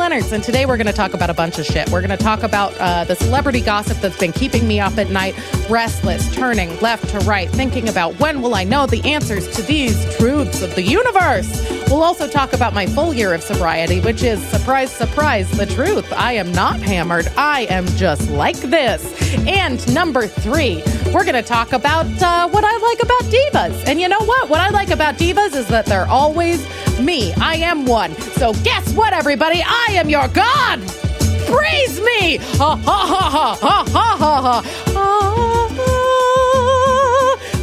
Leonards, and today we're going to talk about a bunch of shit. We're going to talk about the celebrity gossip that's been keeping me up at night, restless, turning left to right, thinking about when will I know the answers to these truths of the universe. We'll also talk about my full year of sobriety, which is, surprise, surprise, the truth. I am not hammered. I am just like this. And number 3, we're going to talk about what I like about divas. And you know what? What I like about divas is that they're always me. I am one. So guess what, everybody? I am your God. Praise me. Ha, ha, ha, ha, ha, ha, ha, ha.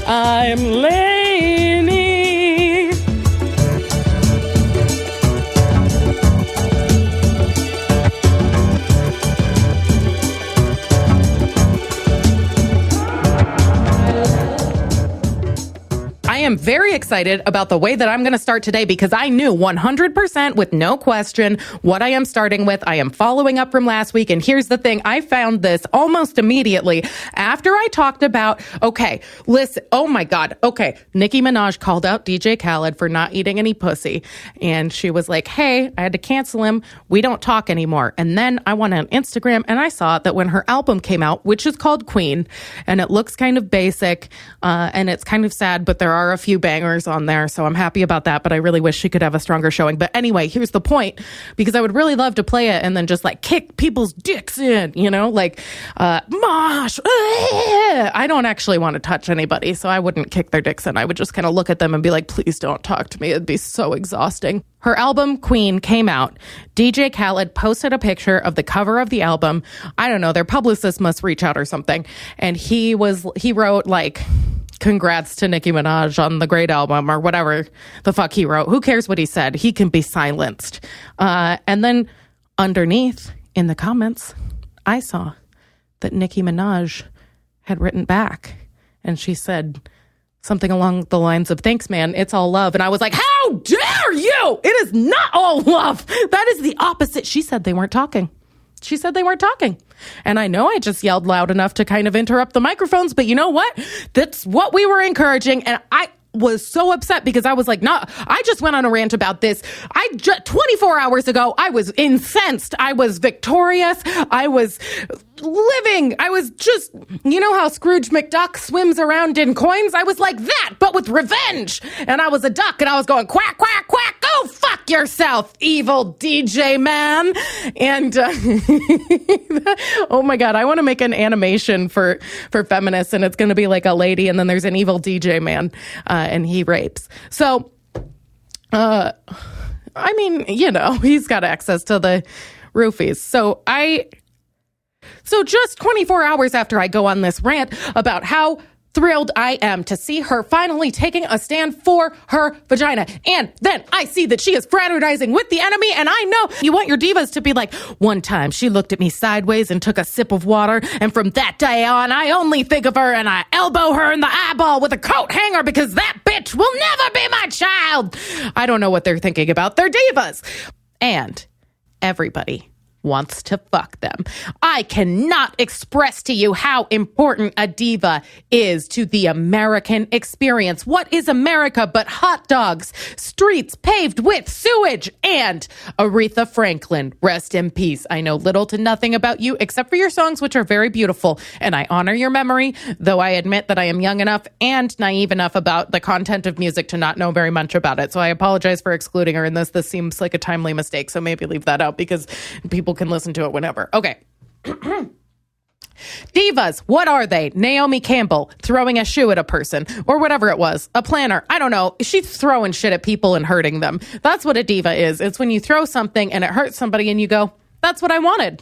I'm Lainie. I am very excited about the way that I'm going to start today because I knew 100% with no question what I am starting with. I am following up from last week. And here's the thing. I found this almost immediately after I talked about, okay, listen, oh my God. Okay. Nicki Minaj called out DJ Khaled for not eating any pussy. And she was like, hey, I had to cancel him. We don't talk anymore. And then I went on Instagram and I saw that when her album came out, which is called Queen, and it looks kind of basic and it's kind of sad, but there are a few bangers on there, so I'm happy about that, but I really wish she could have a stronger showing. But anyway, here's the point, because I would really love to play it and then just like kick people's dicks in, you know, like mosh. I don't actually want to touch anybody, so I wouldn't kick their dicks in. I would just kind of look at them and be like, please don't talk to me. It'd be so exhausting. Her album, Queen, came out. DJ Khaled posted a picture of the cover of the album. I don't know, their publicist must reach out or something. And he wrote like, congrats to Nicki Minaj on the great album or whatever the fuck he wrote. Who cares what he said? He can be silenced. And then underneath in the comments, I saw that Nicki Minaj had written back and she said something along the lines of, thanks, man, it's all love. And I was like, how dare you? It is not all love. That is the opposite. She said they weren't talking. She said they weren't talking. And I know I just yelled loud enough to kind of interrupt the microphones, but you know what? That's what we were encouraging. And I was so upset because I was like, no, I just went on a rant about this. 24 hours ago, I was incensed. I was victorious. I was living. I was just, you know how Scrooge McDuck swims around in coins? I was like that, but with revenge. And I was a duck and I was going quack, quack, quack. Go fuck yourself, evil DJ man. And oh my God, I want to make an animation for feminists, and it's going to be like a lady and then there's an evil DJ man and he rapes. So, I mean, you know, he's got access to the roofies. So just 24 hours after I go on this rant about how thrilled I am to see her finally taking a stand for her vagina. And then I see that she is fraternizing with the enemy. And I know you want your divas to be like, one time she looked at me sideways and took a sip of water. And from that day on, I only think of her and I elbow her in the eyeball with a coat hanger because that bitch will never be my child. I don't know what they're thinking about. They're divas. And everybody wants to fuck them. I cannot express to you how important a diva is to the American experience. What is America but hot dogs, streets paved with sewage, and Aretha Franklin? Rest in peace. I know little to nothing about you except for your songs, which are very beautiful, and I honor your memory, though I admit that I am young enough and naive enough about the content of music to not know very much about it. So I apologize for excluding her in this. This seems like a timely mistake, so maybe leave that out because people can listen to it whenever. Okay. Divas, what are they? Naomi Campbell throwing a shoe at a person or whatever it was, a planner. I don't know. She's throwing shit at people and hurting them. That's what a diva is. It's when you throw something and it hurts somebody and you go, that's what I wanted.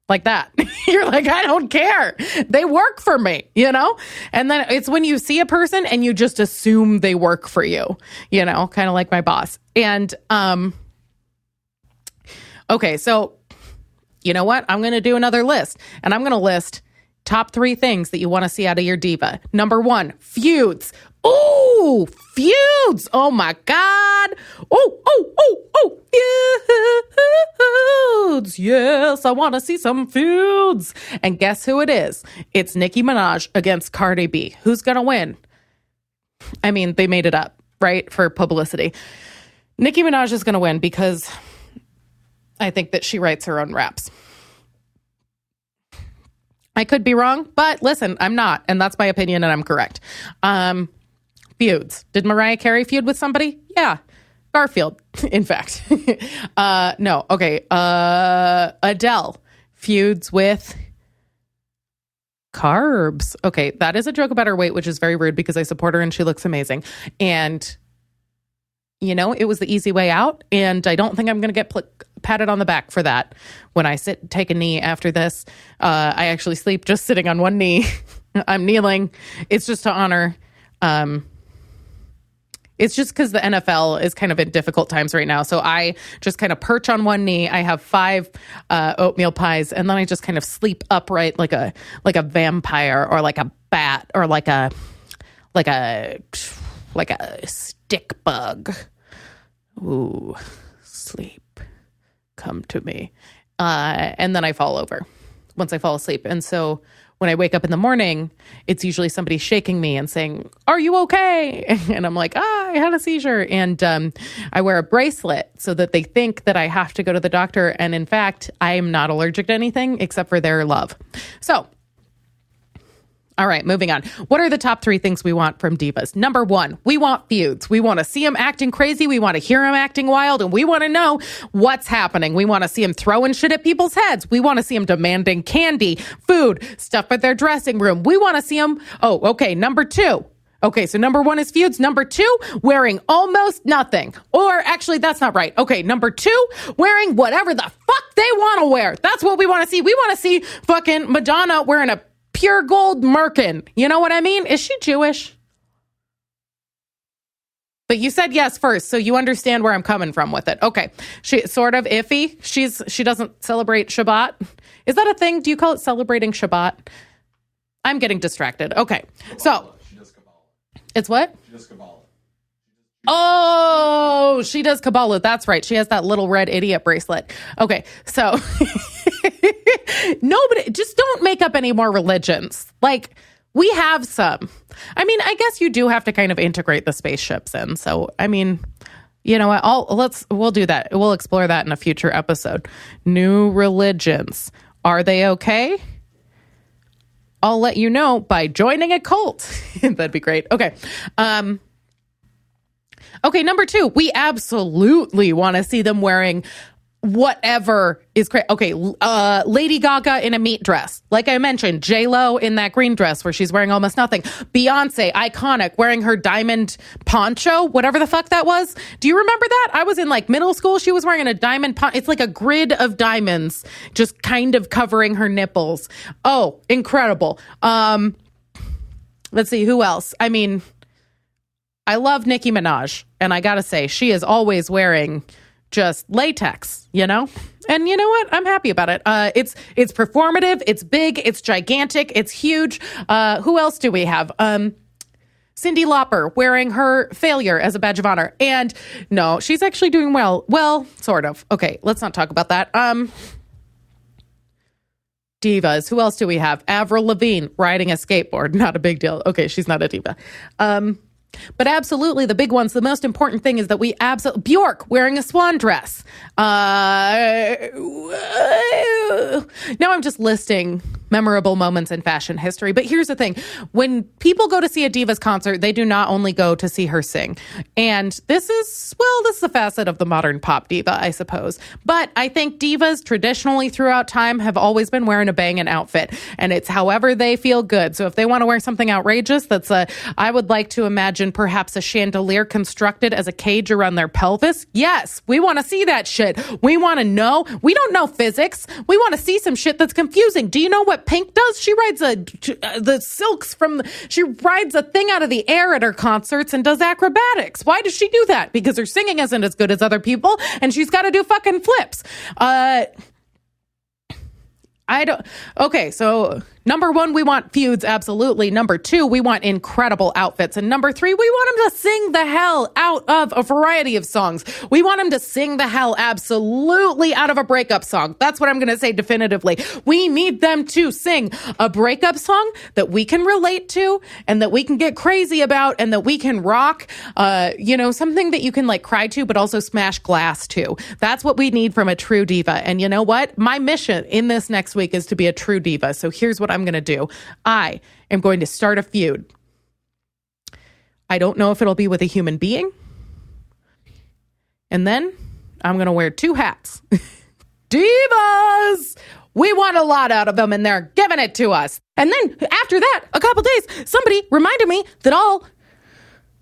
Like that. You're like, I don't care. They work for me, you know? And then it's when you see a person and you just assume they work for you, you know, kind of like my boss. And, okay, so you know what? I'm going to do another list, and I'm going to list top 3 things that you want to see out of your diva. Number 1, feuds. Ooh, feuds. Oh my God. Feuds. Yes, I want to see some feuds. And guess who it is? It's Nicki Minaj against Cardi B. Who's going to win? I mean, they made it up, right? For publicity. Nicki Minaj is going to win because I think that she writes her own raps. I could be wrong, but listen, I'm not, and that's my opinion, and I'm correct. Feuds. Did Mariah Carey feud with somebody? Yeah. Garfield, in fact. No. Okay. Adele feuds with carbs. Okay. That is a joke about her weight, which is very rude because I support her and she looks amazing. And, you know, it was the easy way out. And I don't think I'm going to get patted on the back for that. When I take a knee after this, I actually sleep just sitting on one knee. I'm kneeling. It's just to honor, it's just because the NFL is kind of in difficult times right now. So I just kind of perch on one knee. I have 5 oatmeal pies, and then I just kind of sleep upright like a vampire or like a bat or like a stick bug. Ooh, sleep, come to me. And then I fall over once I fall asleep. And so when I wake up in the morning, it's usually somebody shaking me and saying, "Are you okay?" And I'm like, I had a seizure. And I wear a bracelet so that they think that I have to go to the doctor. And in fact, I am not allergic to anything except for their love. So, all right, moving on. What are the top 3 things we want from divas? Number 1, we want feuds. We want to see them acting crazy. We want to hear them acting wild. And we want to know what's happening. We want to see them throwing shit at people's heads. We want to see them demanding candy, food, stuff at their dressing room. We want to see them. Oh, okay. Number 2. Okay, so number 1 is feuds. Number 2, wearing almost nothing. Or actually, that's not right. Okay, number 2, wearing whatever the fuck they want to wear. That's what we want to see. We want to see fucking Madonna wearing a pure gold merkin. You know what I mean? Is she Jewish? But you said yes first, so you understand where I'm coming from with it. Okay. She sort of iffy. She doesn't celebrate Shabbat. Is that a thing? Do you call it celebrating Shabbat? I'm getting distracted. Okay. So she does Kabbalah. It's what? She does Kabbalah. Oh, she does Kabbalah. That's right. She has that little red idiot bracelet. Okay. So nobody, just don't make up any more religions. Like, we have some. I mean, I guess you do have to kind of integrate the spaceships in. So, I mean, you know what? We'll do that. We'll explore that in a future episode. New religions. Are they okay? I'll let you know by joining a cult. That'd be great. Okay. Okay, number 2, we absolutely want to see them wearing whatever is crazy. Okay, Lady Gaga in a meat dress. Like I mentioned, J-Lo in that green dress where she's wearing almost nothing. Beyonce, iconic, wearing her diamond poncho, whatever the fuck that was. Do you remember that? I was in like middle school. She was wearing a diamond poncho. It's like a grid of diamonds just kind of covering her nipples. Oh, incredible. Let's see, who else? I mean, I love Nicki Minaj, and I gotta say, she is always wearing just latex, you know? And you know what? I'm happy about it. It's performative, it's big, it's gigantic, it's huge. Who else do we have? Cyndi Lauper wearing her failure as a badge of honor. And no, she's actually doing well. Well, sort of. Okay, let's not talk about that. Divas. Who else do we have? Avril Lavigne riding a skateboard. Not a big deal. Okay, she's not a diva. But absolutely, the big ones, the most important thing is that we Bjork wearing a swan dress. Now I'm just listing memorable moments in fashion history. But here's the thing. When people go to see a Divas concert, they do not only go to see her sing. And this is a facet of the modern pop diva, I suppose. But I think divas traditionally throughout time have always been wearing a banging outfit. And it's however they feel good. So if they want to wear something outrageous, I would like to imagine perhaps a chandelier constructed as a cage around their pelvis. Yes, we want to see that shit. We want to know. We don't know physics. We want to see some shit that's confusing. Do you know what Pink does? She rides the silks she rides a thing out of the air at her concerts and does acrobatics. Why does she do that? Because her singing isn't as good as other people and she's got to do fucking flips. Okay, so Number one, we want feuds, absolutely. Number two, we want incredible outfits. And number three, we want them to sing the hell out of a variety of songs. We want them to sing the hell absolutely out of a breakup song. That's what I'm going to say definitively. We need them to sing a breakup song that we can relate to and that we can get crazy about and that we can rock, something that you can like cry to, but also smash glass to. That's what we need from a true diva. And you know what? My mission in this next week is to be a true diva. So here's what I'm going to do. I am going to start a feud. I don't know if it'll be with a human being. And then I'm going to wear two hats. Divas! We want a lot out of them and they're giving it to us. And then after that, a couple days, somebody reminded me that all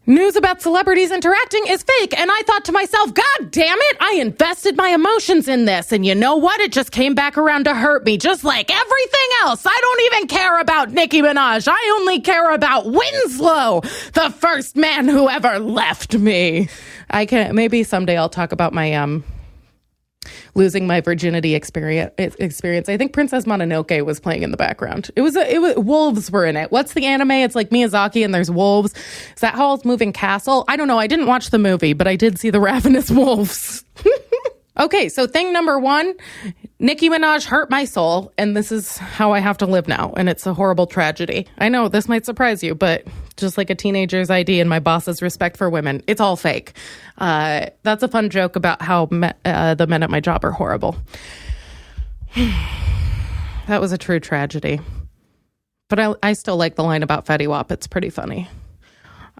news about celebrities interacting is fake. And I thought to myself, God damn it, I invested my emotions in this. And you know what? It just came back around to hurt me, just like everything else. I don't even care about Nicki Minaj. I only care about Winslow, the first man who ever left me. Maybe someday I'll talk about my losing my virginity experience. I think Princess Mononoke was playing in the background. It was wolves were in it. What's the anime? It's like Miyazaki and there's wolves. Is that Howl's Moving Castle? I don't know. I didn't watch the movie, but I did see the ravenous wolves. Okay, so thing number one, Nicki Minaj hurt my soul, and this is how I have to live now, and it's a horrible tragedy. I know this might surprise you, but just like a teenager's ID and my boss's respect for women, it's all fake. That's a fun joke about how the men at my job are horrible. That was a true tragedy. But I still like the line about Fetty Wap. It's pretty funny.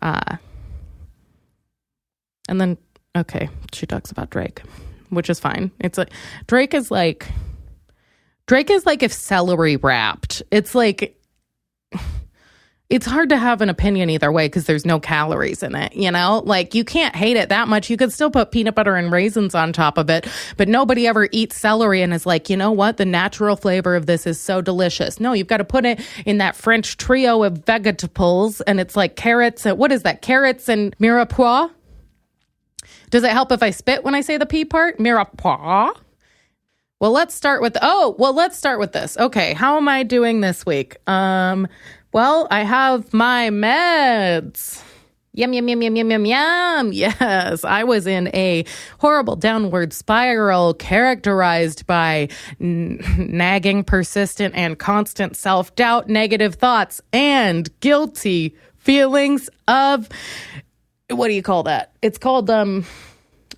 And then, okay, she talks about Drake, which is fine. It's like Drake is like if celery wrapped. It's like it's hard to have an opinion either way because there's no calories in it, you know? Like you can't hate it that much. You could still put peanut butter and raisins on top of it, but nobody ever eats celery and is like, you know what? The natural flavor of this is so delicious. No, you've got to put it in that French trio of vegetables and it's like carrots. What is that? Carrots and mirepoix? Does it help if I spit when I say the P part? Mirepoix. Well, let's start with this. Okay, how am I doing this week? Well, I have my meds. Yum, yum, yum, yum, yum, yum, yum. Yes, I was in a horrible downward spiral characterized by nagging, persistent, and constant self-doubt, negative thoughts, and guilty feelings of... What do you call that? It's called,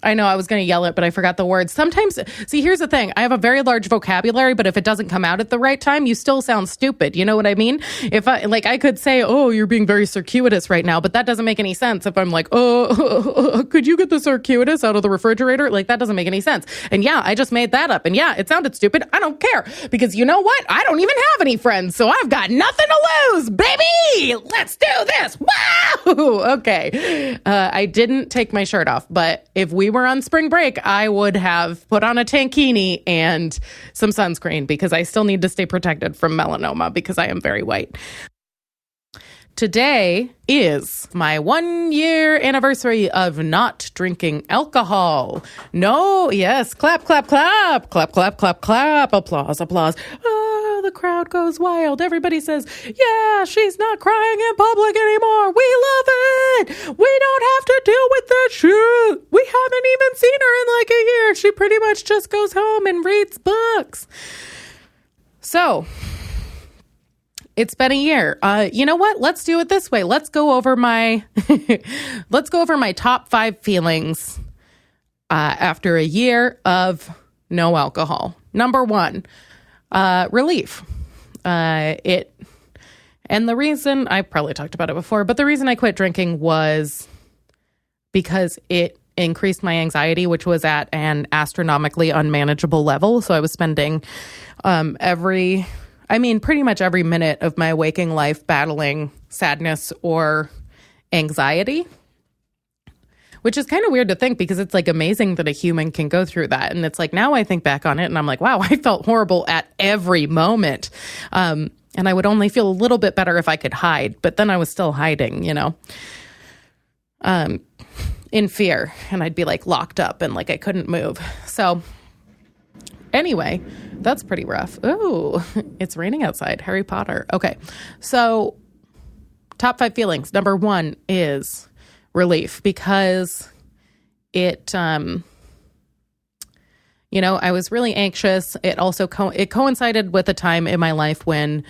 I know I was going to yell it, but I forgot the words. Sometimes, see, here's the thing. I have a very large vocabulary, but if it doesn't come out at the right time, you still sound stupid. You know what I mean? If I could say, oh, you're being very circuitous right now, but that doesn't make any sense. If I'm like, oh, could you get the circuitous out of the refrigerator? Like, that doesn't make any sense. And yeah, I just made that up. And yeah, it sounded stupid. I don't care because you know what? I don't even have any friends. So I've got nothing to lose, baby. Let's do this. Wow. Okay. I didn't take my shirt off, but if we were on spring break, I would have put on a tankini and some sunscreen because I still need to stay protected from melanoma because I am very white. Today is my 1-year anniversary of not drinking alcohol. No, yes, clap, clap, clap, clap, clap, clap, clap, applause, applause. Oh, the crowd goes wild. Everybody says, yeah, she's not crying in public anymore. We love it. We don't have to deal with that shit. We haven't even seen her in like a year. She pretty much just goes home and reads books. So... it's been a year. You know what? Let's do it this way. Let's go over my top 5 feelings after a year of no alcohol. Number 1, relief. And the reason, I probably talked about it before, but the reason I quit drinking was because it increased my anxiety, which was at an astronomically unmanageable level. So I was spending pretty much every minute of my waking life battling sadness or anxiety, which is kind of weird to think because it's like amazing that a human can go through that. And it's like, now I think back on it and I'm like, wow, I felt horrible at every moment. And I would only feel a little bit better if I could hide, but then I was still hiding, you know, in fear. And I'd be like locked up and like I couldn't move. So Anyway, that's pretty rough. Ooh, it's raining outside. Harry Potter. Okay. So top 5 feelings. Number 1 is relief, because it, I was really anxious. It also, it coincided with a time in my life when,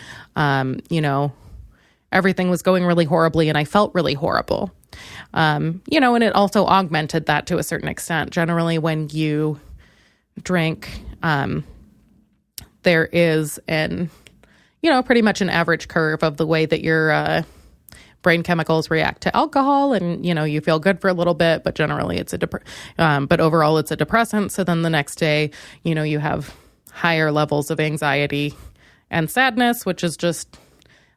everything was going really horribly and I felt really horrible. And it also augmented that to a certain extent. Generally, when you drink, there is pretty much an average curve of the way that your brain chemicals react to alcohol, and you feel good for a little bit, but generally it's but overall it's a depressant. So then the next day, you have higher levels of anxiety and sadness, which is just,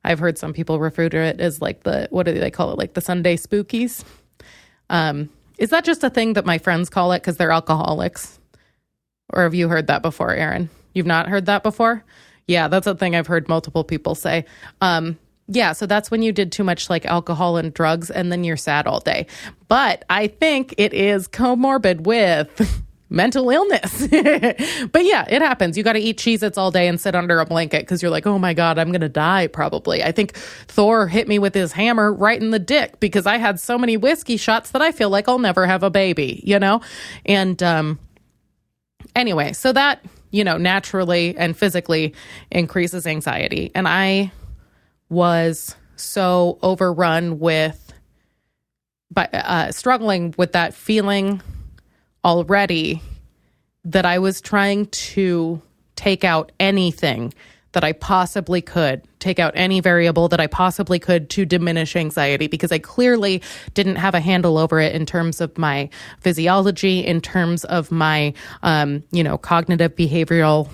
I've heard some people refer to it as like what do they call it? Like the Sunday spookies. Is that just a thing that my friends call it because they're alcoholics? Or have you heard that before, Erin? You've not heard that before? Yeah, that's a thing I've heard multiple people say. Yeah, so that's when you did too much like alcohol and drugs and then you're sad all day. But I think it is comorbid with mental illness. But yeah, it happens. You got to eat Cheez-Its all day and sit under a blanket because you're like, oh my God, I'm going to die probably. I think Thor hit me with his hammer right in the dick because I had so many whiskey shots that I feel like I'll never have a baby, And anyway, so that, naturally and physically increases anxiety. And I was so overrun by struggling with that feeling already that I was trying to take out anything that I possibly could, take out any variable that I possibly could to diminish anxiety, because I clearly didn't have a handle over it in terms of my physiology, in terms of my, cognitive behavioral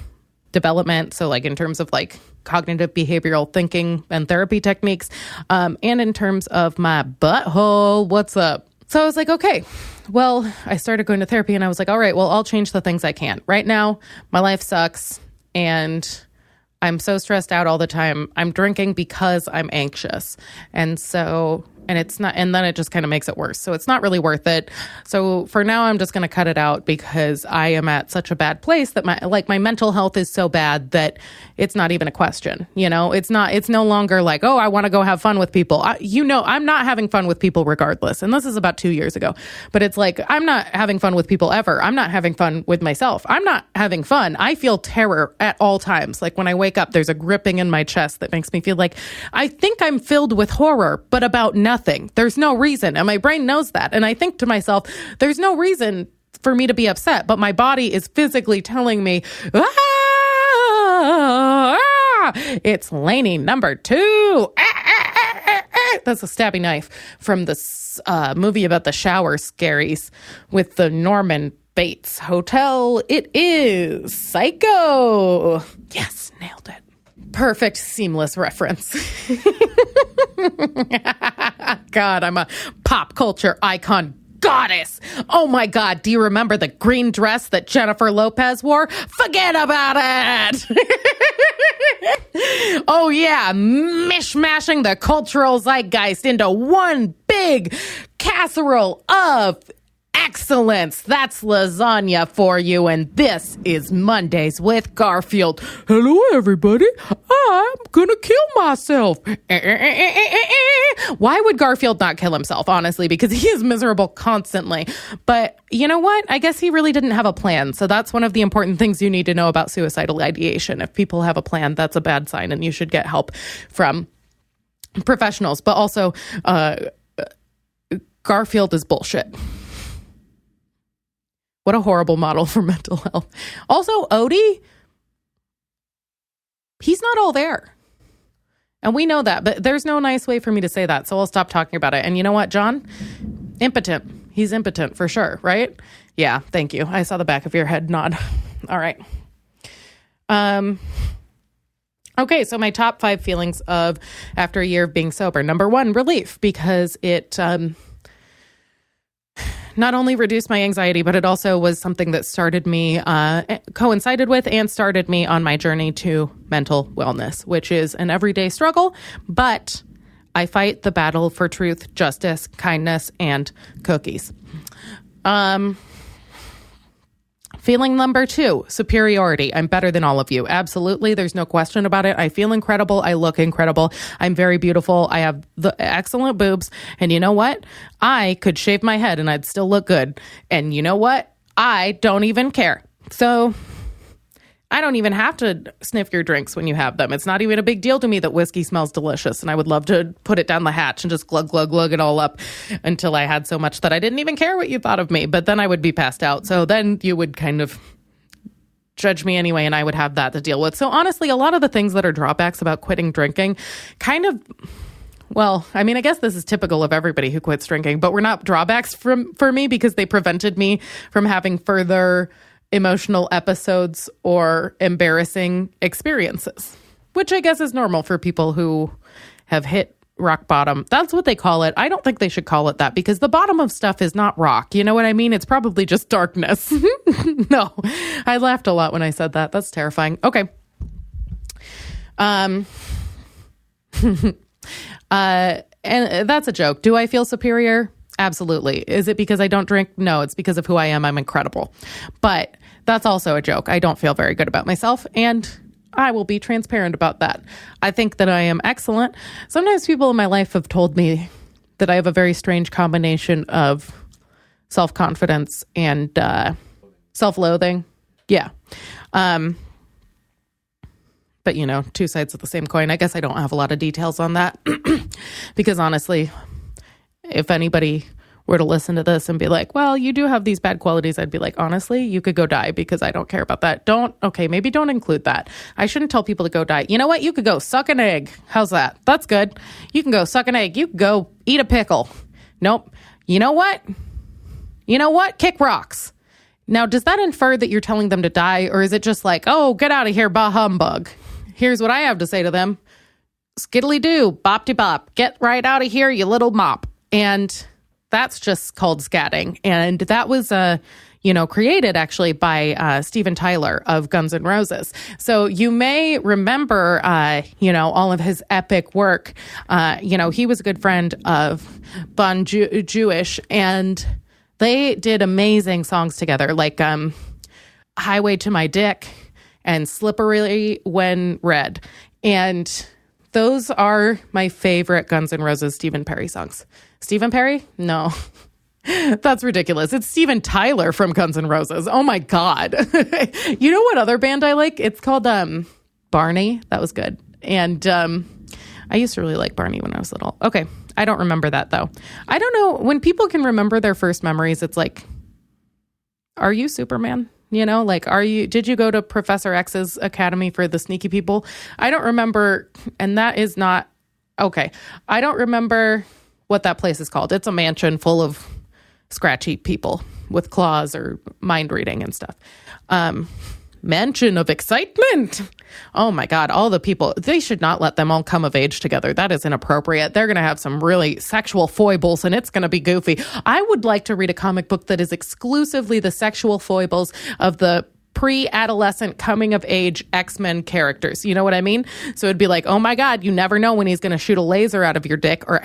development. So like in terms of like cognitive behavioral thinking and therapy techniques, and in terms of my butthole, what's up? So I was like, okay, well, I started going to therapy and I was like, all right, well, I'll change the things I can. Right now, my life sucks and I'm so stressed out all the time. I'm drinking because I'm anxious. And it's not, and then it just kind of makes it worse. So it's not really worth it. So for now, I'm just going to cut it out because I am at such a bad place that my mental health is so bad that it's not even a question. It's no longer like, oh, I want to go have fun with people. I'm not having fun with people regardless. And this is about 2 years ago, but it's like, I'm not having fun with people ever. I'm not having fun with myself. I'm not having fun. I feel terror at all times. Like when I wake up, there's a gripping in my chest that makes me feel like I think I'm filled with horror, but about nothing. There's no reason. And my brain knows that. And I think to myself, there's no reason for me to be upset, but my body is physically telling me, it's Lainie number 2. That's a stabby knife from this movie about the shower scaries with the Norman Bates Hotel. It is Psycho. Yes, nailed it. Perfect, seamless reference. God, I'm a pop culture icon goddess. Oh my God, do you remember the green dress that Jennifer Lopez wore? Forget about it. Oh yeah, mishmashing the cultural zeitgeist into one big casserole of excellence. That's lasagna for you, and this is Mondays with Garfield. Hello, everybody. I'm gonna kill myself. Why would Garfield not kill himself, honestly? Because he is miserable constantly. But you know what? I guess he really didn't have a plan. So that's one of the important things you need to know about suicidal ideation. If people have a plan, that's a bad sign, and you should get help from professionals. But also, Garfield is bullshit. What a horrible model for mental health. Also, Odie, he's not all there. And we know that, but there's no nice way for me to say that. So I'll stop talking about it. And you know what, John? Impotent. He's impotent for sure, right? Yeah, thank you. I saw the back of your head nod. All right. Okay, so my top 5 feelings of after a year of being sober. Number 1, relief, because it not only reduced my anxiety, but it also was something that started me, coincided with and started me on my journey to mental wellness, which is an everyday struggle, but I fight the battle for truth, justice, kindness, and cookies. Feeling number 2, superiority. I'm better than all of you. Absolutely. There's no question about it. I feel incredible. I look incredible. I'm very beautiful. I have the excellent boobs. And you know what? I could shave my head and I'd still look good. And you know what? I don't even care. So I don't even have to sniff your drinks when you have them. It's not even a big deal to me that whiskey smells delicious, and I would love to put it down the hatch and just glug, glug, glug it all up until I had so much that I didn't even care what you thought of me, but then I would be passed out. So then you would kind of judge me anyway, and I would have that to deal with. So honestly, a lot of the things that are drawbacks about quitting drinking kind of... Well, I mean, I guess this is typical of everybody who quits drinking, but we're not drawbacks for me because they prevented me from having further emotional episodes or embarrassing experiences, which I guess is normal for people who have hit rock bottom. That's what they call it. I don't think they should call it that because the bottom of stuff is not rock. You know what I mean? It's probably just darkness. No, I laughed a lot when I said that. That's terrifying. Okay. And that's a joke. Do I feel superior? Absolutely. Is it because I don't drink? No, it's because of who I am. I'm incredible. But that's also a joke. I don't feel very good about myself, and I will be transparent about that. I think that I am excellent. Sometimes people in my life have told me that I have a very strange combination of self-confidence and self-loathing. Yeah. But, you know, two sides of the same coin. I guess I don't have a lot of details on that because honestly, if anybody were to listen to this and be like, well, you do have these bad qualities, I'd be like, honestly, you could go die because I don't care about that. Maybe don't include that. I shouldn't tell people to go die. You know what? You could go suck an egg. How's that? That's good. You can go suck an egg. You could go eat a pickle. Nope. You know what? Kick rocks. Now, does that infer that you're telling them to die, or is it just like, oh, get out of here, bah humbug? Here's what I have to say to them. Skiddly-doo, bop-de-bop. Get right out of here, you little mop. And that's just called scatting. And that was, created actually by Steven Tyler of Guns N' Roses. So you may remember, all of his epic work. He was a good friend of Bon Jewish, and they did amazing songs together, like Highway to My Dick and Slippery When Red. And those are my favorite Guns N' Roses Stephen Perry songs. Stephen Perry? No. That's ridiculous. It's Steven Tyler from Guns N' Roses. Oh my God. You know what other band I like? It's called Barney. That was good. And I used to really like Barney when I was little. Okay. I don't remember that though. I don't know. When people can remember their first memories, it's like, are you Superman? Did you go to Professor X's Academy for the Sneaky People? I don't remember. And that is not, okay. I don't remember what that place is called. It's a mansion full of scratchy people with claws or mind reading and stuff. Mansion of excitement. Oh my God. All the people, they should not let them all come of age together. That is inappropriate. They're going to have some really sexual foibles and it's going to be goofy. I would like to read a comic book that is exclusively the sexual foibles of the pre-adolescent coming of age X-Men characters. You know what I mean? So it'd be like, oh my God, you never know when he's going to shoot a laser out of your dick, or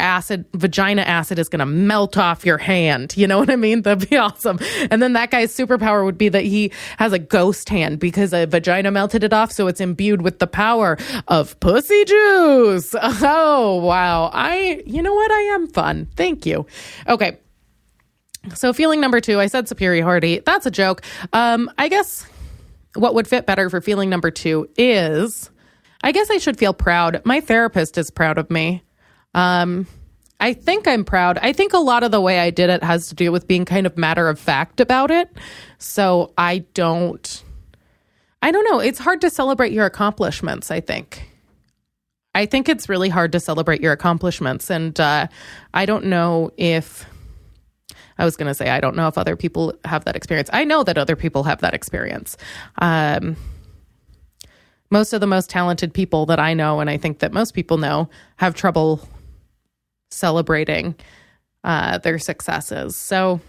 vagina acid is going to melt off your hand. You know what I mean? That'd be awesome. And then that guy's superpower would be that he has a ghost hand because a vagina melted it off. So it's imbued with the power of pussy juice. Oh, wow. You know what? I am fun. Thank you. Okay. So feeling number 2, I said superiority. That's a joke. I guess what would fit better for feeling number 2 is, I guess I should feel proud. My therapist is proud of me. I think I'm proud. I think a lot of the way I did it has to do with being kind of matter of fact about it. So I don't know. It's hard to celebrate your accomplishments, I think. I think it's really hard to celebrate your accomplishments. And I don't know if... I was going to say, I don't know if other people have that experience. I know that other people have that experience. Most of the most talented people that I know, and I think that most people know, have trouble celebrating their successes. So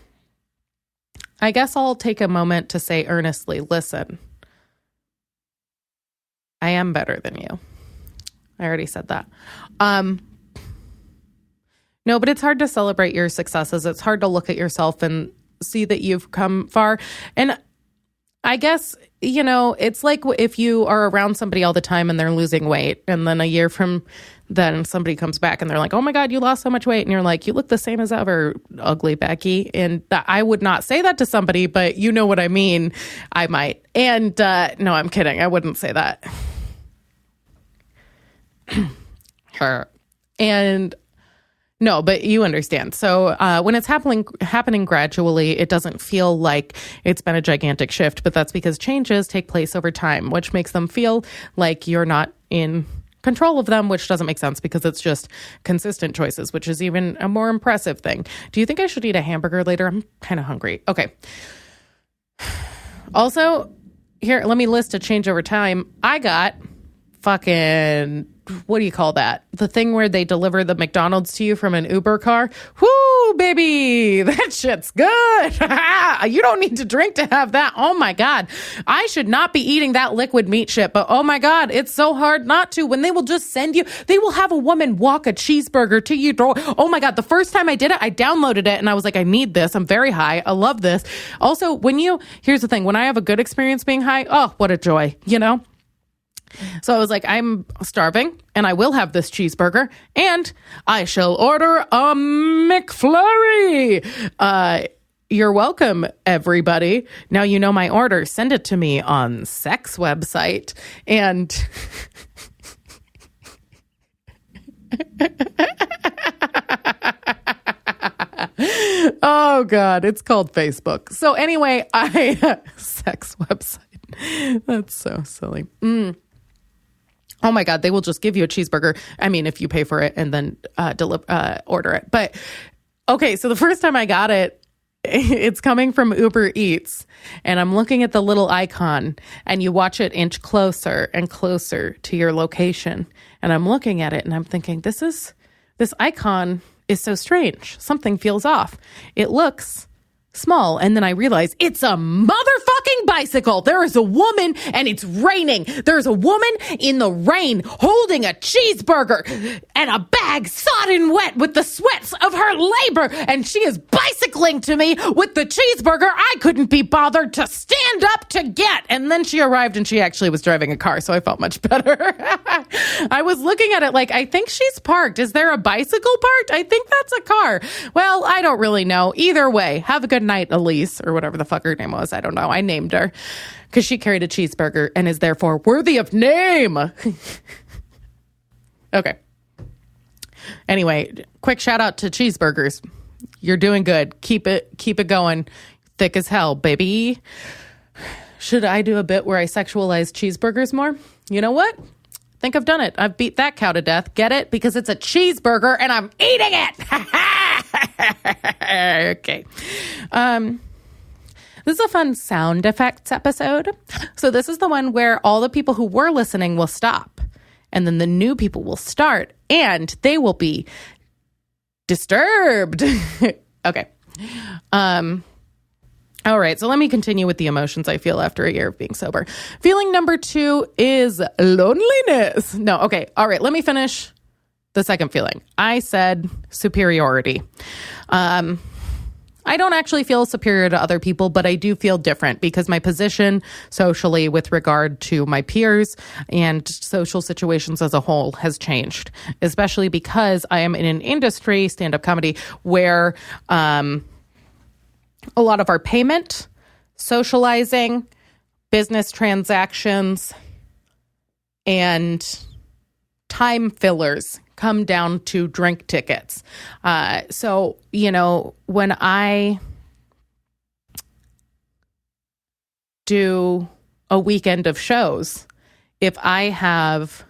I guess I'll take a moment to say earnestly, listen, I am better than you. I already said that. No, but it's hard to celebrate your successes. It's hard to look at yourself and see that you've come far. And I guess, it's like if you are around somebody all the time and they're losing weight, and then a year from then somebody comes back and they're like, oh my God, you lost so much weight. And you're like, you look the same as ever, ugly Becky. And I would not say that to somebody, but you know what I mean. I might. And no, I'm kidding. I wouldn't say that. And no, but you understand. So when it's happening gradually, it doesn't feel like it's been a gigantic shift, but that's because changes take place over time, which makes them feel like you're not in control of them, which doesn't make sense because it's just consistent choices, which is even a more impressive thing. Do you think I should eat a hamburger later? I'm kind of hungry. Okay. Also, here, let me list a change over time. I got fucking, what do you call that? The thing where they deliver the McDonald's to you from an Uber car. Whoo, baby, that shit's good. You don't need to drink to have that. Oh my God. I should not be eating that liquid meat shit, but oh my God, it's so hard not to when they will just send you, they will have a woman walk a cheeseburger to your door. Oh my God. The first time I did it, I downloaded it and I was like, I need this. I'm very high. I love this. Also, here's the thing, when I have a good experience being high, oh, what a joy, So I was like, I'm starving and I will have this cheeseburger and I shall order a McFlurry. You're welcome, everybody. Now you know my order. Send it to me on sex website. And oh God, it's called Facebook. So anyway, sex website. That's so silly. Oh my God, they will just give you a cheeseburger. I mean, if you pay for it and then order it. But okay, so the first time I got it, it's coming from Uber Eats, and I'm looking at the little icon, and you watch it inch closer and closer to your location. And I'm looking at it, and I'm thinking, this icon is so strange. Something feels off. It looks small, and then I realize it's a motherfucking bicycle. There is a woman and it's raining. There's a woman in the rain holding a cheeseburger and a bag sodden wet with the sweats of her labor, and she is bicycling to me with the cheeseburger I couldn't be bothered to stand up to get. And then she arrived and she actually was driving a car, so I felt much better. I was looking at it like, I think she's parked. Is there a bicycle parked? I think that's a car. Well, I don't really know. Either way, have a good night, Elise, or whatever the fuck her name was. I don't know. I named her because she carried a cheeseburger and is therefore worthy of name. Okay. Anyway, quick shout out to cheeseburgers. You're doing good. Keep it going. Thick as hell, baby. Should I do a bit where I sexualize cheeseburgers more? You know what? I think I've done it. I've beat that cow to death. Get it? Because it's a cheeseburger and I'm eating it. Okay. This is a fun sound effects episode. So this is the one where all the people who were listening will stop, and then the new people will start, and they will be disturbed. Okay. All right, so let me continue with the emotions I feel after a year of being sober. Feeling number 2 is loneliness. No, okay. All right, let me finish the second feeling. I said superiority. I don't actually feel superior to other people, but I do feel different because my position socially with regard to my peers and social situations as a whole has changed, especially because I am in an industry, stand-up comedy, where a lot of our payment, socializing, business transactions, and time fillers come down to drink tickets. So, when I do a weekend of shows, if I have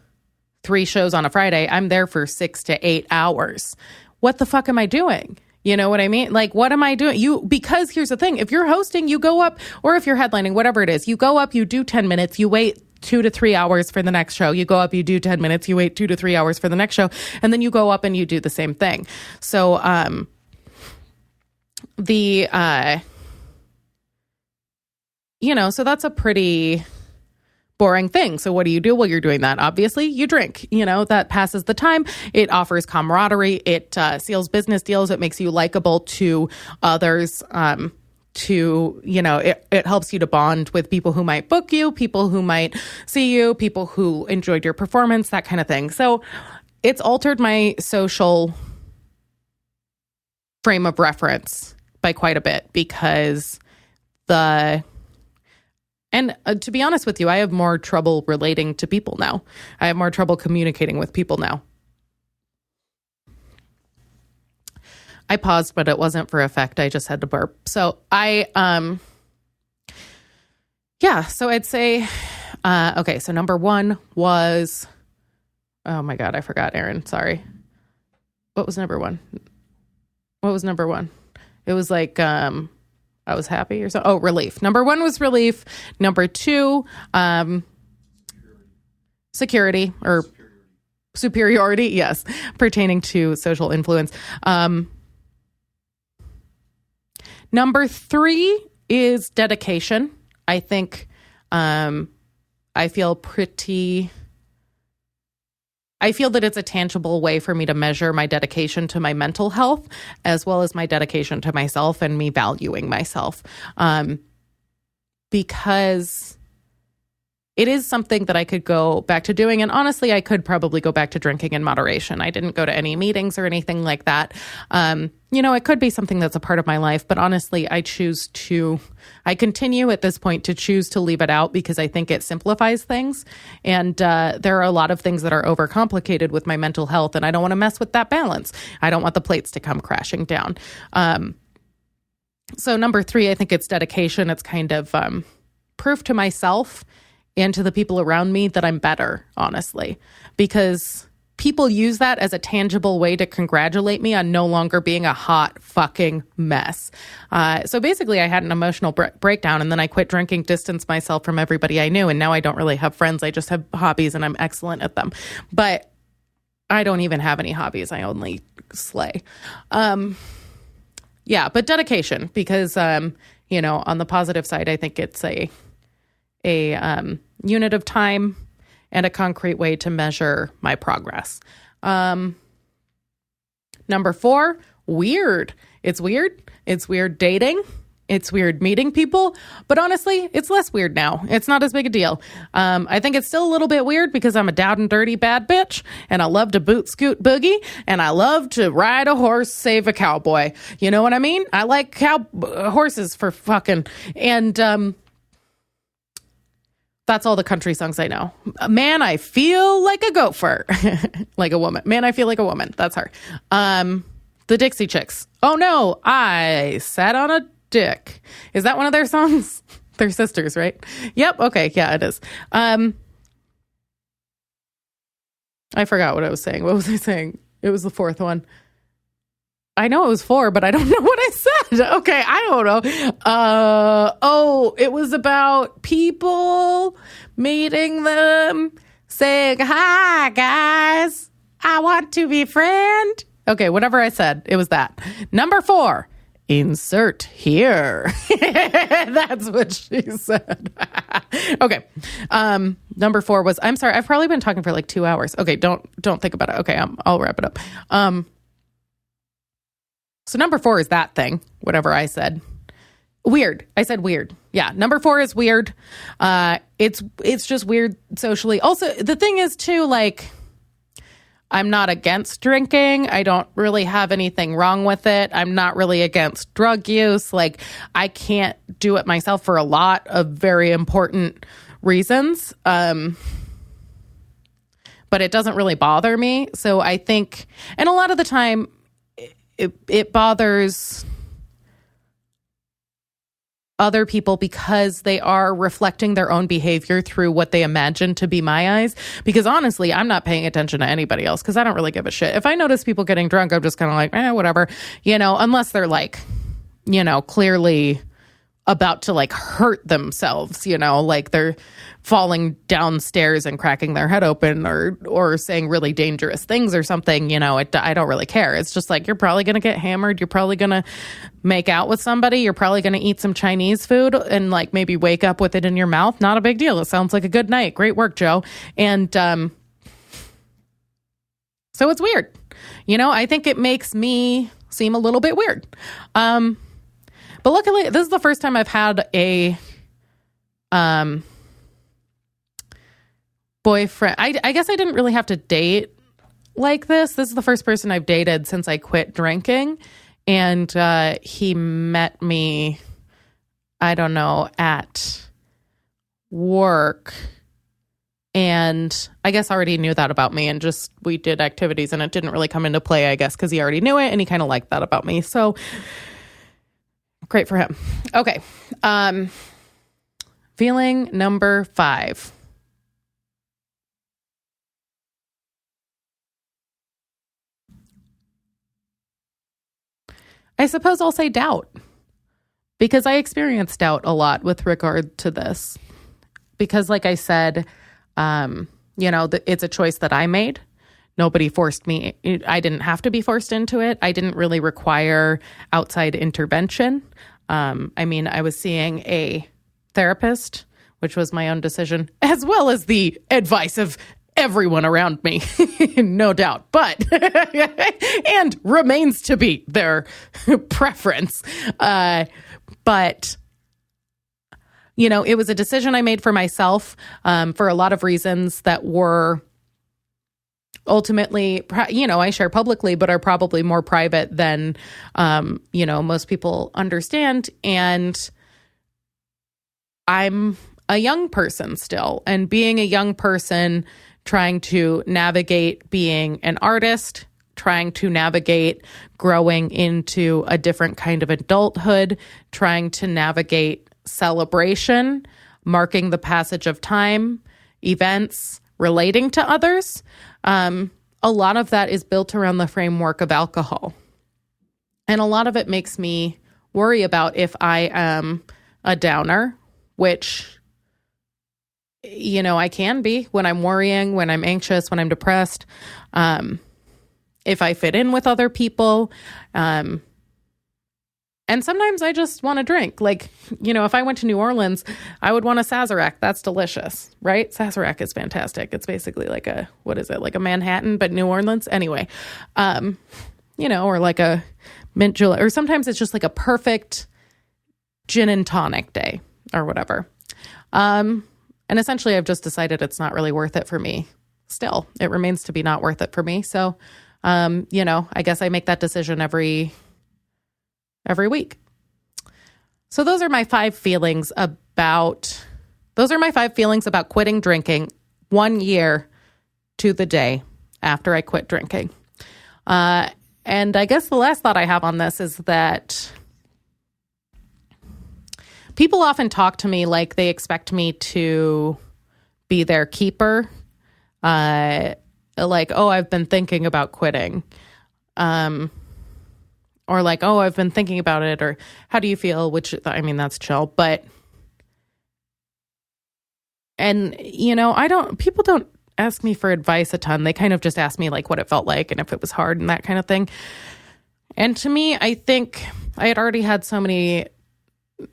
3 shows on a Friday, I'm there for 6 to 8 hours. What the fuck am I doing? You know what I mean? Like, what am I doing? Because here's the thing. If you're hosting, you go up, or if you're headlining, whatever it is, you go up, you do 10 minutes, you wait 2 to 3 hours for the next show. You go up, you do 10 minutes, you wait 2 to 3 hours for the next show, and then you go up and you do the same thing. So, so that's a pretty boring thing. So what do you do while you're doing that? Obviously, you drink. That passes the time. It offers camaraderie. It seals business deals. It makes you likable to others. to, it helps you to bond with people who might book you, people who might see you, people who enjoyed your performance, that kind of thing. So it's altered my social frame of reference by quite a bit because to be honest with you, I have more trouble relating to people now. I have more trouble communicating with people now. I paused, but it wasn't for effect. I just had to burp. So so I'd say, okay, so number one was, oh my God, I forgot, Aaron. Sorry. What was number one? It was like, I was happy or something. Oh, relief. Number one was relief. Number two, security or superiority. Yes. Pertaining to social influence. Number three is dedication. I think, I feel that it's a tangible way for me to measure my dedication to my mental health, as well as my dedication to myself and me valuing myself. Because it is something that I could go back to doing. And honestly, I could probably go back to drinking in moderation. I didn't go to any meetings or anything like that. It could be something that's a part of my life, but honestly, I continue at this point to choose to leave it out because I think it simplifies things. And there are a lot of things that are overcomplicated with my mental health, and I don't want to mess with that balance. I don't want the plates to come crashing down. So number three, I think it's dedication. It's kind of proof to myself and to the people around me that I'm better, honestly, because people use that as a tangible way to congratulate me on no longer being a hot fucking mess. So basically, I had an emotional breakdown, and then I quit drinking, distanced myself from everybody I knew, and now I don't really have friends. I just have hobbies, and I'm excellent at them. But I don't even have any hobbies. I only slay. But dedication, because, on the positive side, I think it's a unit of time and a concrete way to measure my progress. Number four, weird. It's weird. It's weird dating. It's weird meeting people. But honestly, it's less weird now. It's not as big a deal. I think it's still a little bit weird because I'm a down and dirty bad bitch, and I love to boot scoot boogie, and I love to ride a horse, save a cowboy. You know what I mean? I like horses for fucking... And... that's all the country songs I know. Man, I feel like a gopher. Like a woman. Man, I feel like a woman. That's her. The Dixie Chicks. Oh no, I sat on a dick. Is that one of their songs? They're sisters, right? Yep. Okay. Yeah, it is. I forgot what I was saying. What was I saying? It was the fourth one. I know it was four, but I don't know what I said. Okay, I don't know. It was about people, meeting them, saying, hi, guys, I want to be friend. Okay, whatever I said, it was that. Number four, insert here. That's what she said. Okay. Number four was, I'm sorry, I've probably been talking for like 2 hours. Okay, don't think about it. Okay, I'll wrap it up. So number four is that thing, whatever I said. Weird. I said weird. Yeah. Number four is weird. It's just weird socially. Also, the thing is too, like, I'm not against drinking. I don't really have anything wrong with it. I'm not really against drug use. Like, I can't do it myself for a lot of very important reasons. But it doesn't really bother me. So I think, and a lot of the time, it bothers other people because they are reflecting their own behavior through what they imagine to be my eyes. Because honestly, I'm not paying attention to anybody else because I don't really give a shit. If I notice people getting drunk, I'm just kind of like, whatever, unless they're like, clearly about to like hurt themselves, like they're falling downstairs and cracking their head open or saying really dangerous things or something, I don't really care. It's just like, you're probably going to get hammered. You're probably going to make out with somebody. You're probably going to eat some Chinese food and like maybe wake up with it in your mouth. Not a big deal. It sounds like a good night. Great work, Joe. And, so it's weird. I think it makes me seem a little bit weird. But But luckily, this is the first time I've had a boyfriend. I guess I didn't really have to date like this. This is the first person I've dated since I quit drinking. And he met me, I don't know, at work. And I guess already knew that about me, and just we did activities and it didn't really come into play, I guess, because he already knew it and he kind of liked that about me. So great for him. Okay. Feeling number 5. I suppose I'll say doubt, because I experienced doubt a lot with regard to this. Because like I said, it's a choice that I made. Nobody forced me. I didn't have to be forced into it. I didn't really require outside intervention. I was seeing a therapist, which was my own decision, as well as the advice of everyone around me, no doubt, but, and remains to be their preference. But, it was a decision I made for myself, for a lot of reasons that were ultimately, I share publicly, but are probably more private than, most people understand. And I'm a young person still, and being a young person, trying to navigate being an artist, trying to navigate growing into a different kind of adulthood, trying to navigate celebration, marking the passage of time, events, relating to others. A lot of that is built around the framework of alcohol. And a lot of it makes me worry about if I am a downer, which I can be when I'm worrying, when I'm anxious, when I'm depressed, if I fit in with other people. And sometimes I just want to drink. Like, if I went to New Orleans, I would want a Sazerac. That's delicious, right? Sazerac is fantastic. It's basically like like a Manhattan, but New Orleans. Anyway, or like a mint julep, or sometimes it's just like a perfect gin and tonic day or whatever. And essentially, I've just decided it's not really worth it for me. Still, it remains to be not worth it for me. So, I guess I make that decision every week. So those are my 5 feelings about quitting drinking 1 year to the day after I quit drinking. And I guess the last thought I have on this is that people often talk to me like they expect me to be their keeper. Like, oh, I've been thinking about quitting. Or like, oh, I've been thinking about it. Or how do you feel? Which, that's chill. But, people don't ask me for advice a ton. They kind of just ask me like what it felt like and if it was hard and that kind of thing. And to me, I think I had already had so many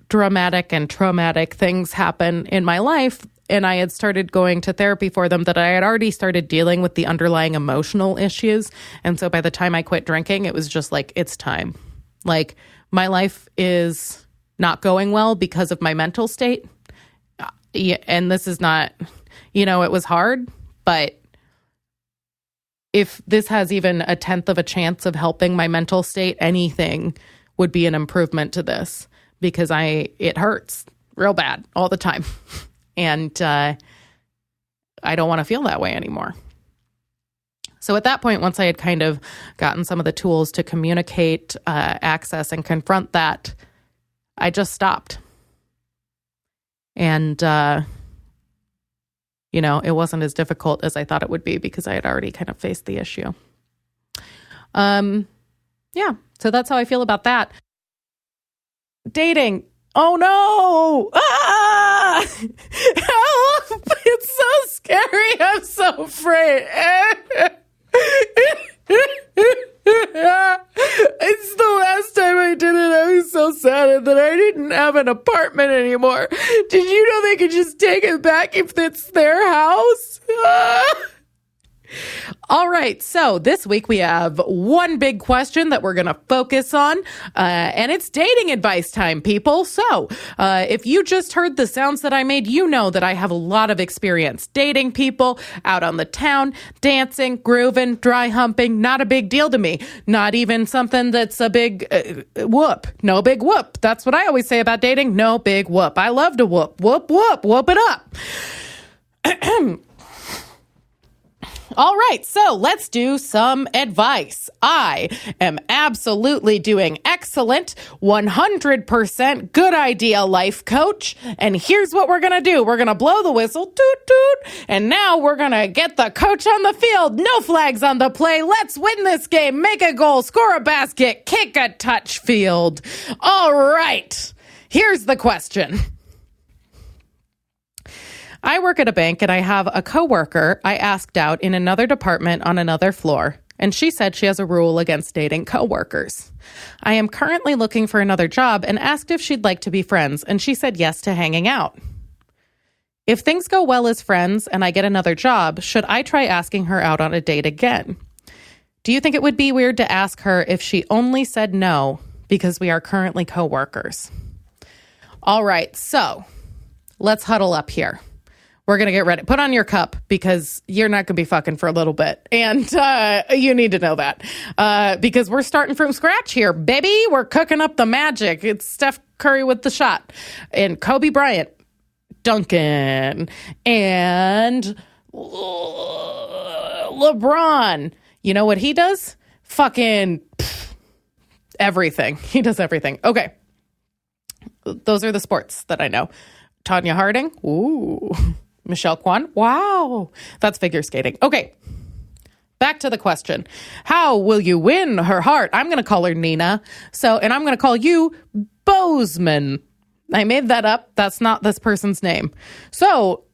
dramatic and traumatic things happen in my life, and I had started going to therapy for them, that I had already started dealing with the underlying emotional issues. And so by the time I quit drinking, it was just like, it's time. Like, my life is not going well because of my mental state. And this is not, it was hard, but if this has even a 1/10 of a chance of helping my mental state, anything would be an improvement to this. Because it hurts real bad all the time. And I don't want to feel that way anymore. So at that point, once I had kind of gotten some of the tools to communicate, access, and confront that, I just stopped. And, it wasn't as difficult as I thought it would be because I had already kind of faced the issue. So that's how I feel about that. Dating. Oh no! Ah! Help! It's so scary. I'm so afraid. It's the last time I did it. I was so sad that I didn't have an apartment anymore. Did you know they could just take it back if it's their house? All right. So this week we have one big question that we're going to focus on, and it's dating advice time, people. So if you just heard the sounds that I made, you know that I have a lot of experience dating people out on the town, dancing, grooving, dry humping. Not a big deal to me. Not even something that's a big whoop. No big whoop. That's what I always say about dating. No big whoop. I love to whoop, whoop, whoop, whoop it up. All right, so let's do some advice. I am absolutely doing excellent, 100% good idea life coach. And here's what we're going to do. We're going to blow the whistle, toot, toot. And now we're going to get the coach on the field. No flags on the play. Let's win this game. Make a goal, score a basket, kick a touch field. All right, here's the question. I work at a bank and I have a coworker I asked out in another department on another floor, and she said she has a rule against dating coworkers. I am currently looking for another job and asked if she'd like to be friends, and she said yes to hanging out. If things go well as friends and I get another job, should I try asking her out on a date again? Do you think it would be weird to ask her if she only said no because we are currently coworkers? All right, so let's huddle up here. We're going to get ready. Put on your cup because you're not going to be fucking for a little bit. And you need to know that because we're starting from scratch here, baby. We're cooking up the magic. It's Steph Curry with the shot and Kobe Bryant, Duncan, and LeBron. You know what he does? Fucking everything. He does everything. Okay. Those are the sports that I know. Tanya Harding. Ooh. Michelle Kwan. Wow. That's figure skating. Okay. Back to the question. How will you win her heart? I'm going to call her Nina. And I'm going to call you Bozeman. I made that up. That's not this person's name. So,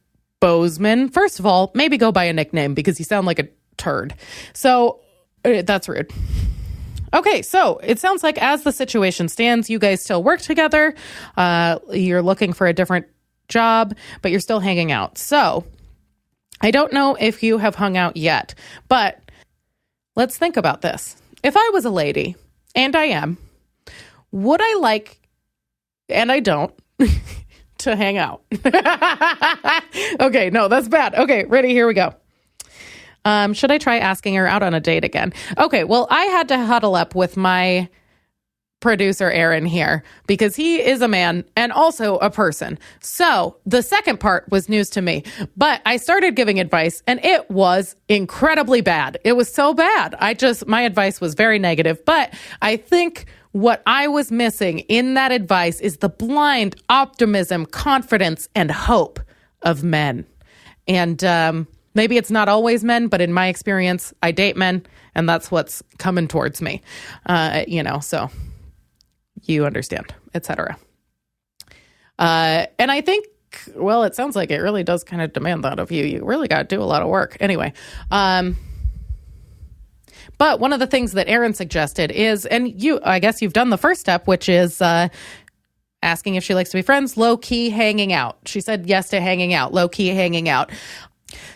Bozeman, first of all, maybe go by a nickname because you sound like a turd. So, that's rude. Okay, so it sounds like as the situation stands, you guys still work together. You're looking for a different job, but you're still hanging out. So I don't know if you have hung out yet, but let's think about this. If I was a lady, and I am, would I like, and I don't, to hang out? Okay, no, that's bad. Okay, ready? Here we go. Should I try asking her out on a date again? Okay, well, I had to huddle up with my producer Aaron here because he is a man and also a person. So the second part was news to me, but I started giving advice and it was incredibly bad. It was so bad. My advice was very negative, but I think what I was missing in that advice is the blind optimism, confidence, and hope of men. And, maybe it's not always men, but in my experience, I date men and that's what's coming towards me. So you understand, etc. And I think, well, it sounds like it really does kind of demand that of you. You really got to do a lot of work. Anyway, but one of the things that Aaron suggested is, and I guess you've done the first step, which is asking if she likes to be friends, low-key hanging out. She said yes to hanging out, low-key hanging out.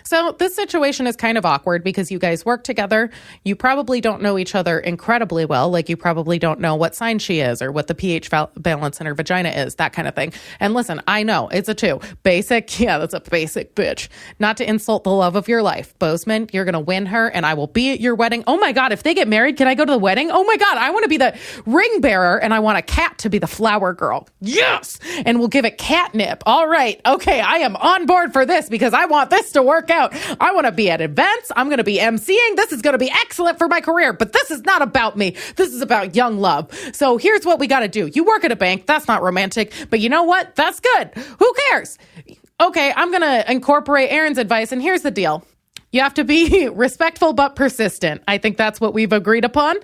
So this situation is kind of awkward because you guys work together. You probably don't know each other incredibly well. Like you probably don't know what sign she is or what the pH balance in her vagina is, that kind of thing. And listen, I know it's a 2. Basic. Yeah, that's a basic bitch. Not to insult the love of your life. Bozeman, you're going to win her and I will be at your wedding. Oh my God, if they get married, can I go to the wedding? Oh my God, I want to be the ring bearer and I want a cat to be the flower girl. Yes. And we'll give it catnip. All right. Okay. I am on board for this because I want this to work out. I want to be at events. I'm going to be emceeing. This is going to be excellent for my career, but this is not about me. This is about young love. So here's what we got to do. You work at a bank. That's not romantic, but you know what? That's good. Who cares? Okay. I'm going to incorporate Aaron's advice. And here's the deal. You have to be respectful, but persistent. I think that's what we've agreed upon.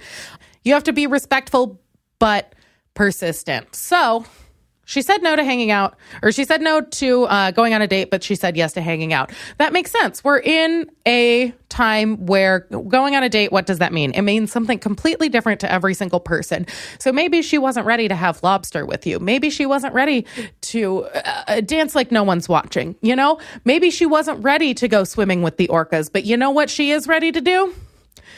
You have to be respectful, but persistent. So She said no to hanging out, or she said no to going on a date, but she said yes to hanging out. That makes sense. We're in a time where going on a date, what does that mean? It means something completely different to every single person. So maybe she wasn't ready to have lobster with you. Maybe she wasn't ready to dance like no one's watching, you know? Maybe she wasn't ready to go swimming with the orcas, but you know what she is ready to do?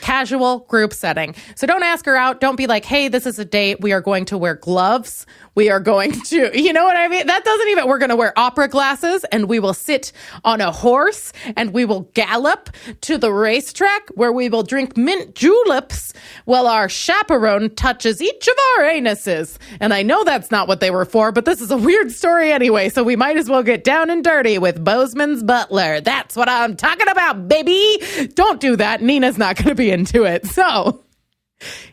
Casual group setting. So don't ask her out. Don't be like, hey, this is a date. We are going to wear gloves. We are going to, you know what I mean? That doesn't even, we're going to wear opera glasses and we will sit on a horse and we will gallop to the racetrack where we will drink mint juleps while our chaperone touches each of our anuses. And I know that's not what they were for, but this is a weird story anyway, so we might as well get down and dirty with Bozeman's butler. That's what I'm talking about, baby. Don't do that. Nina's not going to be into it. So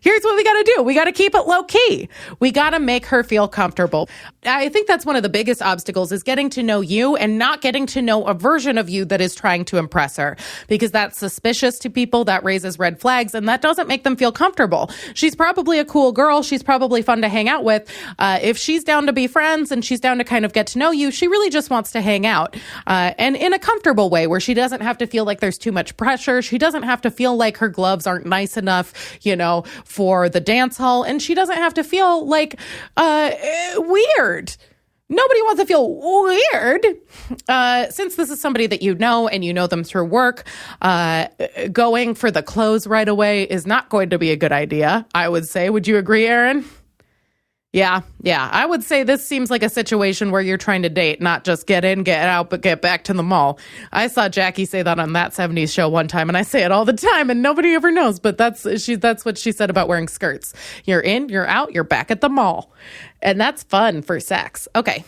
here's what we got to do. We got to keep it low key. We got to make her feel comfortable. I think that's one of the biggest obstacles is getting to know you and not getting to know a version of you that is trying to impress her, because that's suspicious to people. That raises red flags and that doesn't make them feel comfortable. She's probably a cool girl. She's probably fun to hang out with. If she's down to be friends and she's down to kind of get to know you, she really just wants to hang out and in a comfortable way where she doesn't have to feel like there's too much pressure. She doesn't have to feel like her gloves aren't nice enough, you know, for the dance hall, and she doesn't have to feel like weird. Nobody wants to feel weird. Since this is somebody that you know and you know them through work, going for the clothes right away is not going to be a good idea, I would say. Would you agree, Erin? Yeah. I would say this seems like a situation where you're trying to date, not just get in, get out, but get back to the mall. I saw Jackie say that on That 70s Show one time, and I say it all the time, and nobody ever knows, but that's what she said about wearing skirts. You're in, you're out, you're back at the mall. And that's fun for sex. Okay.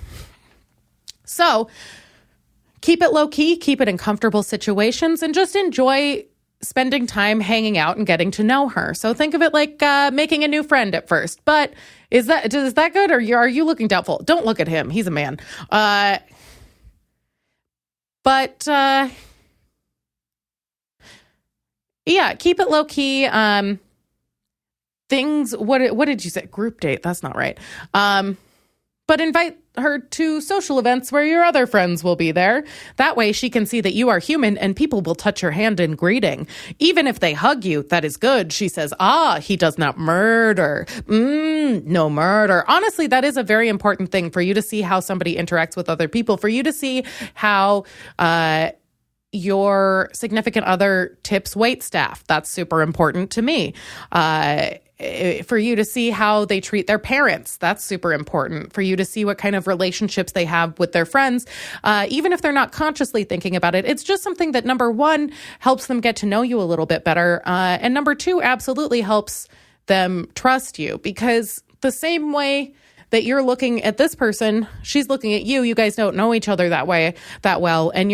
So keep it low key, keep it in comfortable situations, and just enjoy spending time hanging out and getting to know her. So think of it like making a new friend at first. But is that good, or are you looking doubtful? Don't look at him. He's a man. Yeah, keep it low key. Things. What did you say? Group date. That's not right. But invite her to social events where your other friends will be there. That way she can see that you are human and people will touch your hand in greeting. Even if they hug you, that is good. She says, he does not murder. No murder. Honestly, that is a very important thing for you to see how somebody interacts with other people, for you to see how your significant other tips wait staff. That's super important to me. For you to see how they treat their parents. That's super important. For you to see what kind of relationships they have with their friends. Even if they're not consciously thinking about it, it's just something that, number one, helps them get to know you a little bit better. And number two, absolutely helps them trust you, because the same way that you're looking at this person, she's looking at you. You guys don't know each other that well. And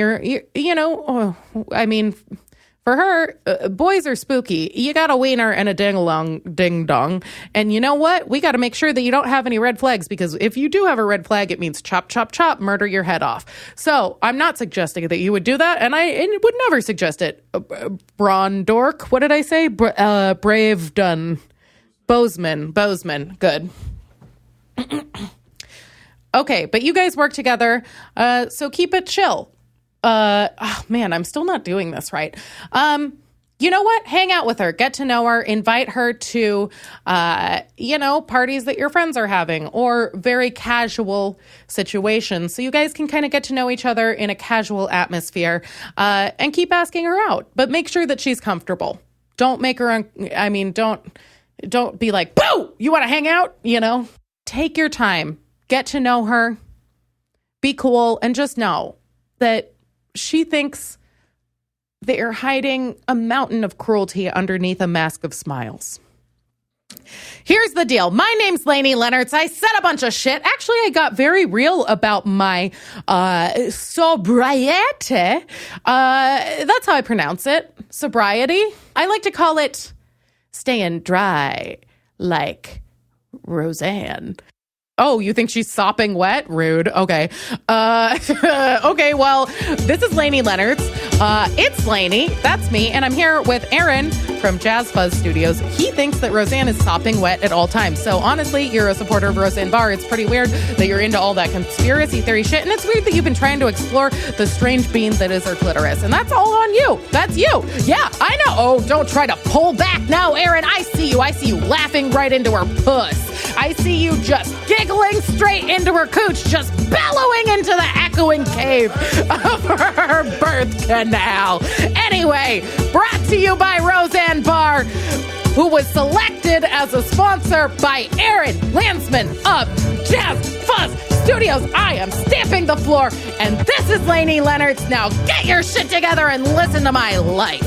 for her, boys are spooky. You got a wiener and a ding-dong. And you know what? We got to make sure that you don't have any red flags, because if you do have a red flag, it means chop, chop, chop, murder your head off. So I'm not suggesting that you would do that, and I would never suggest it. Braun Dork, what did I say? Brave Dun. Bozeman. Good. Okay, but you guys work together, so keep it chill. I'm still not doing this right. You know what? Hang out with her, get to know her, invite her to, parties that your friends are having, or very casual situations. So you guys can kind of get to know each other in a casual atmosphere, and keep asking her out, but make sure that she's comfortable. Don't make her, don't be like, boo, you want to hang out? Take your time, get to know her, be cool, and just know that she thinks that you're hiding a mountain of cruelty underneath a mask of smiles. Here's the deal. My name's Lainie Leonards. I said a bunch of shit. Actually, I got very real about my sobriety. That's how I pronounce it. Sobriety. I like to call it staying dry, like Roseanne. Oh, you think she's sopping wet? Rude. Okay. Okay, well, this is Lainie Leonards. It's Lainie, that's me, and I'm here with Aaron from Jazz Fuzz Studios. He thinks that Roseanne is sopping wet at all times. So honestly, you're a supporter of Roseanne Barr. It's pretty weird that you're into all that conspiracy theory shit, and it's weird that you've been trying to explore the strange being that is her clitoris, and that's all on you. That's you. Yeah, I know. Oh, don't try to pull back now, Aaron. I see you. I see you laughing right into her puss. I see you just giggling straight into her cooch, just bellowing into the echoing cave of her birth canal. Anyway, brought to you by Roseanne Barr, who was selected as a sponsor by Aaron Lansman of Jazz Fuzz Studios. I am stamping the floor, and this is Lainie Leonards. Now get your shit together and listen to my life.